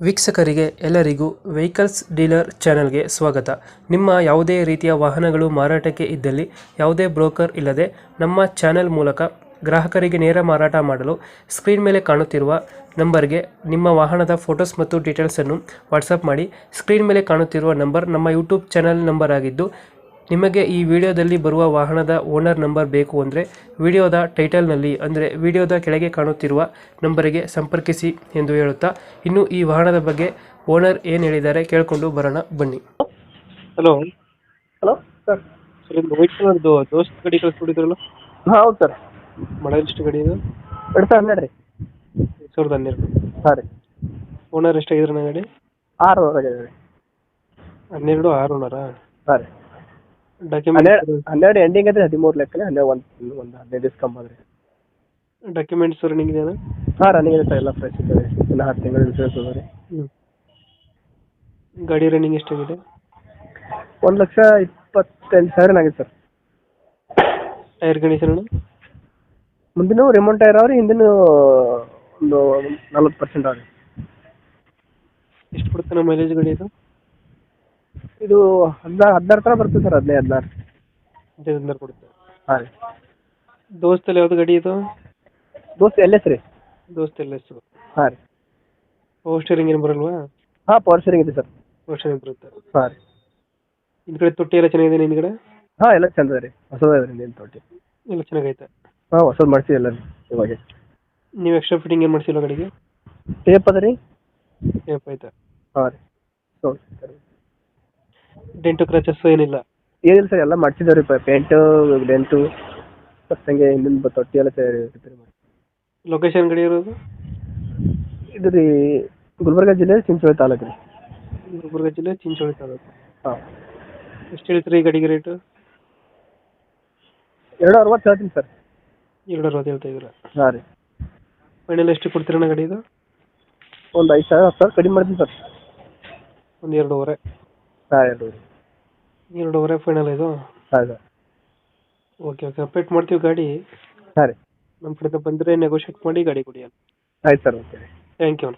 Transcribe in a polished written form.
ವೀಕ್ಷಕರಿಗೆ ಎಲ್ಲರಿಗೂ vehicles dealer ಚಾನೆಲ್ಗೆ ಸ್ವಾಗತ. ನಿಮ್ಮ ಯಾವುದೇ ರೀತಿಯ ವಾಹನಗಳು ಮಾರಾಟಕ್ಕೆ ಇದ್ದಲ್ಲಿ ಯಾವುದೇ ಬ್ರೋಕರ್ ಇಲ್ಲದೆ ನಮ್ಮ ಚಾನೆಲ್ ಮೂಲಕ ಗ್ರಾಹಕರಿಗೆ ನೇರ ಮಾರಾಟ ಮಾಡಲು ಸ್ಕ್ರೀನ್ ಮೇಲೆ ಕಾಣುತ್ತಿರುವ ನಂಬರ್ಗೆ ನಿಮ್ಮ ವಾಹನದ ಫೋಟೋಸ್ ಮತ್ತು ಡೀಟೇಲ್ಸನ್ನು ವಾಟ್ಸಪ್ ಮಾಡಿ. ಸ್ಕ್ರೀನ್ ಮೇಲೆ ಕಾಣುತ್ತಿರುವ ನಂಬರ್ ನಮ್ಮ ಯೂಟ್ಯೂಬ್ ಚಾನೆಲ್ ನಂಬರ್ ಆಗಿದ್ದು, ನಿಮಗೆ ಈ ವಿಡಿಯೋದಲ್ಲಿ ಬರುವ ವಾಹನದ ಓನರ್ ನಂಬರ್ ಬೇಕು ಅಂದರೆ ವಿಡಿಯೋದ ಟೈಟಲ್ನಲ್ಲಿ ಅಂದರೆ ವಿಡಿಯೋದ ಕೆಳಗೆ ಕಾಣುತ್ತಿರುವ ನಂಬರಿಗೆ ಸಂಪರ್ಕಿಸಿ ಎಂದು ಹೇಳುತ್ತಾ, ಇನ್ನು ಈ ವಾಹನದ ಬಗ್ಗೆ ಓನರ್ ಏನು ಹೇಳಿದ್ದಾರೆ ಕೇಳಿಕೊಂಡು ಬರೋಣ ಬನ್ನಿ. Hello hello sir. ಸರ್, ಇದು ವೈಟ್ ಕಲರ್ದು ದೋಸ್ತ್ ಗಾಡಿ ಕಳಿಸ್ಬಿಟ್ಟಿದ್ರಲ್ಲ, ಹಾಂ ಹೌದು ಸರ್. ಮಾಡಲ್ ಎಷ್ಟು ಗಾಡಿ ಇದು? 2012 ರೀ. 2012. ಹಾಂ ರೀ. ಓನರ್ ಎಷ್ಟಾಗಿದ್ರೆ ನನ್ನ ಗಾಡಿ? 6 ಆಗಿದೆ ರೀ. 12 6 ಓನರಾ? ಹಾಂ ರೀ. ಡಾಕ್ಯುಮೆಂಟ್ 12 ಎಂಡಿಂಗ್ ಐತೆ, 13 ಲೆಕ್ಕನೆ 11 15 ದಿವಸ ಕಮ್ಮಿ ಅದ್ರಿ. ಡಾಕ್ಯುಮೆಂಟ್ಸ್ ರನ್ನಿಂಗ್ ಇದೆಯಾ? ಹಾಂ ರನ್ನಿಂಗ್ ಇದೆ ಸರ್, ಎಲ್ಲ ಫ್ರೆಶ್ ಇದೆ ರೀ. ಇನ್ನು 10 ತಿಂಗಳು ಇನ್ಸೂರೆನ್ಸ್ ಅದ ರೀ. ಗಾಡಿ ರನ್ನಿಂಗ್ ಎಷ್ಟಾಗಿದೆ? 1,28,000 ಆಗಿದೆ ಸರ್. Tyre condition? ಮುಂದಿನ ರಿಮೋಟ್ ಟೈರ್ ಅವ್ರಿ, ಹಿಂದಿನ ಒಂದು 40% ಅವ್ರಿ. ಎಷ್ಟು ಕೊಡುತ್ತೆ ನಮ್ಮ ಮೈಲೇಜ್ ಗಾಡಿ ಇದು? ಇದು 16 ತನಕ ಬರ್ತದೆ ಸರ್. 15 15 ಕೊಡುತ್ತೆ. ಹಾಂ ರೀ. ದೋಸ್ತಲ್ಲಿ ಯಾವ್ದು ಗಾಡಿ ಇದು? ದೋಸ್ತ್ ಎಲ್ ಎಸ್ ರೀ. ದೋಸ್ತ್ ಎಲ್ಲ ಹೆಸರು? ಹಾಂ ರೀ. ಪವರ್ ಸ್ಟೇರಿಂಗ್ ಏನು ಬರಲ್ವಾ? ಹಾಂ ಪವರ್ ಶೇರಿಂಗ್ ಇದೆ ಸರ್. ಪವರ್ ಸ್ಟೇರಿಂಗ್ ಬರುತ್ತೆ. ಹಾಂ ರೀ. ಹಿಂದ್ಗಡೆ ತೊಟ್ಟಿ ಎಲ್ಲ ಚೆನ್ನಾಗಿದೆ ಹಿಂದ್ಗಡೆ? ಹಾಂ ಎಲ್ಲ ಚಂದ ರೀ, ಹೊಸದ ರೀ ನಿನ್ನ ತೊಟ್ಟಿ. ಎಲ್ಲ ಚೆನ್ನಾಗೈತೆ? ಹಾಂ ಹೊಸದು ಮಾಡಿಸಿ ಎಲ್ಲ ರೀ ಇವಾಗ. ನೀವು ಎಕ್ಸ್ಟ್ರಾ ಫಿಟ್ಟಿಂಗ್ ಏನು ಮಾಡಿಸಿಲ್ಲ ಗಾಡಿಗೆ? ಟೇಪ್ ಅದ ರೀ. ಟೇಪ್ ಐತೆ? ಹಾಂ ರೀ. ನೋಡಿ ಸರ್, ಡೆಂಟು ಕ್ರಾಚಸ್ ಏನಿಲ್ಲ? ಏನಿಲ್ಲ ಸರ್, ಎಲ್ಲ ಮಾಡಿಸಿದ್ದೇವೆ ರೀ. ಪೇಂಟು ಡೆಂಟು ಮತ್ತು ಹಂಗೆ ಹಿಂದಿನ ತೊಟ್ಟಿ ಎಲ್ಲ ರಿಪೇರಿ ಮಾಡಿ. ಲೊಕೇಶನ್ ಗಾಡಿ ಇರೋದು? ಇದು ರೀ ಗುಲ್ಬರ್ಗ ಜಿಲ್ಲೆ ಚಿಂಚೋಳಿ ತಾಲೂಕು ರೀ. ಗುಲ್ಬರ್ಗ ಜಿಲ್ಲೆ ಚಿಂಚೋಳಿ ತಾಲೂಕು. ಹಾಂ. ಎಷ್ಟು ಹೇಳ್ತೀರಿ ಈ ಗಾಡಿಗೆ ರೇಟು? 260 ಹೇಳ್ತೀನಿ ಸರ್. 260 ಹೇಳ್ತಾ ಇದ್ದೀರಾ? ಹಾಂ ರೀ. ಫೈನಲ್ ಎಷ್ಟು ಕೊಡ್ತೀರಣ್ಣ ಗಾಡಿ ಇದು? ಒಂದು 5,000 10,000 ಕಡಿಮೆ ಮಾಡ್ತೀನಿ ಸರ್. ಒಂದು 2.5? ಹಾಂ 2.5. 2.5 ಫೈನಲ್ ಇದು? ಹಾಂ ಸರ್. ಓಕೆ ಓಕೆ, ಅಪ್ಡೇಟ್ ಮಾಡ್ತೀವಿ ಗಾಡಿ. ಹಾಂ ರೀ. ನಮ್ಮ ಕಡೆಯಿಂದ ಬಂದರೆ ನೆಗೋಷಿಯೇಟ್ ಮಾಡಿ ಗಾಡಿ ಕೊಡಿ. ಆಯ್ತು ಸರ್, ಓಕೆ. Thank you.